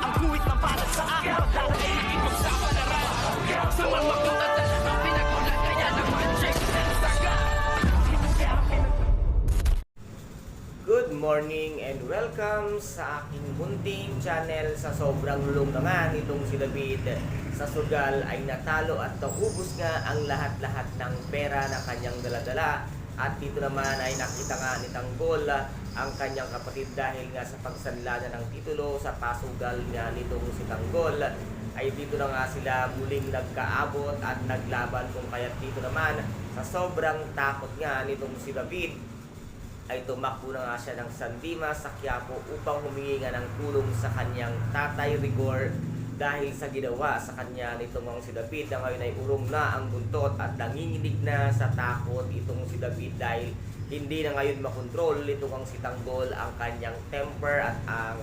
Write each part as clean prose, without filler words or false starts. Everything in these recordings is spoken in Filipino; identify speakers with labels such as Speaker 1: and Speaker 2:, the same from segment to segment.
Speaker 1: Ang guhit na para sa akin Pagdadaigin magsapalaran Sa mga katatan Ang pinagulat kaya naman check Saga
Speaker 2: Good morning and welcome sa aking munting channel. Sa sobrang lulong naman itong si David sa sugal ay natalo at naubos nga ang lahat-lahat ng pera na kanyang daladala. At dito naman ay nakita nga ni Tanggol ang kanyang kapatid dahil nga sa pagsanla niya ng titulo sa pasugal nga nitong si Tanggol. Ay dito na nga sila muling nagkaabot at naglaban, kung kaya't dito naman sa sobrang takot nga nitong si David ay tumakbo na nga siya ng San Dimas sa Quiapo upang humingi nga ng tulong sa kanyang tatay Rigor dahil sa ginawa sa kanya nitong si David na ngayon ay urong na ang buntot at nanginginig na sa takot itong si David dahil hindi na ngayon makontrol nitong si Tanggol ang kanyang temper at ang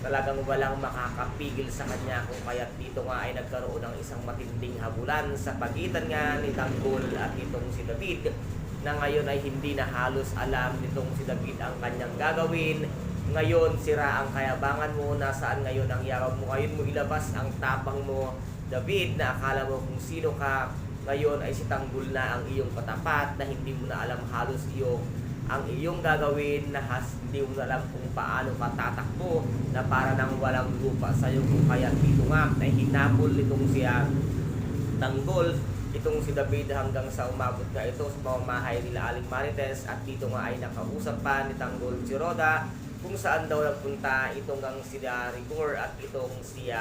Speaker 2: talagang walang makakapigil sa kanya, kung kaya't dito nga ay nagkaroon ng isang matinding habulan sa pagitan nga ni Tanggol at itong si David na ngayon ay hindi na halos alam nitong si David ang kanyang gagawin. Ngayon, sira ang kayabangan mo, nasaan ngayon ang yaman mo? Ngayon mo ilabas ang tapang mo, David, na akala mo kung sino ka. Ngayon ay si Tanggol na ang iyong katapat na hindi mo na alam halos ang iyong gagawin, na hindi mo na alam kung paano ka tatakbo, na para nang walang lupa sa iyo. Kung kaya dito nga ay hinapol nitong siya Tanggol itong si David hanggang sa umabot nga ito sa pamamahay nila Aling Marites. At dito nga ay nakausap pa ni Tanggol si Roda kung saan daw nagpunta itong ang si Rigor at itong si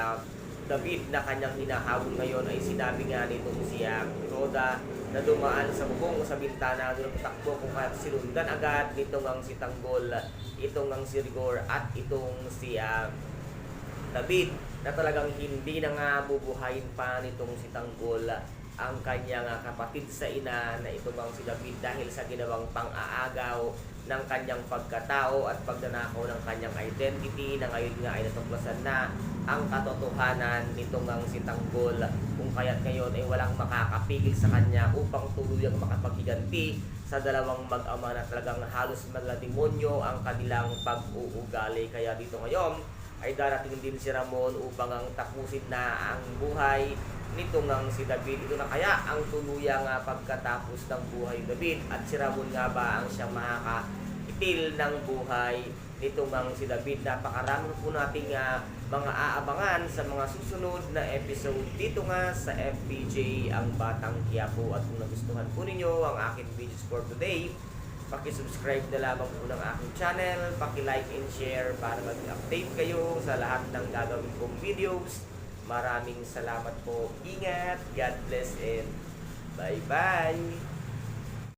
Speaker 2: David na kanyang hinahabol ngayon. Ay sinabi nga nitong si Roda na dumaan sa bubong sa bintana doon takbo, kung kaya sinundan agad nitong ang si Tanggol, itong ang si Rigor at itong si David na talagang hindi na nga bubuhayin pa nitong si Tanggol ang kanyang kapatid sa ina na ito bang si David dahil sa ginawang pang-aagaw ng kanyang pagkatao at pagdanakaw ng kanyang identity, na ngayon nga ay natuklasan na ang katotohanan nitong ang si Tanggol, kung kaya't ngayon ay walang makakapigil sa kanya upang tuluyang makapaghiganti sa dalawang mag-ama na talagang halos malademonyo ang kanilang pag-uugali. Kaya dito ngayon ay darating din si Ramon upang ang tapusin na ang buhay nitong ang si David. Ito na kaya ang tuluyang pagkatapos ng buhay ni David, at si Ramon nga ba ang siyang makakaitil ng buhay nitong ang si David. Napakarami po nating mga aabangan sa mga susunod na episode dito nga sa FPJ ang Batang Quiapo. At kung nagustuhan po ninyo ang aking videos for today, paki-subscribe na lamang po ng aking channel, paki-like and share para mag-update kayo sa lahat ng gagawin kong videos. Maraming salamat po. Ingat, God bless, and bye-bye!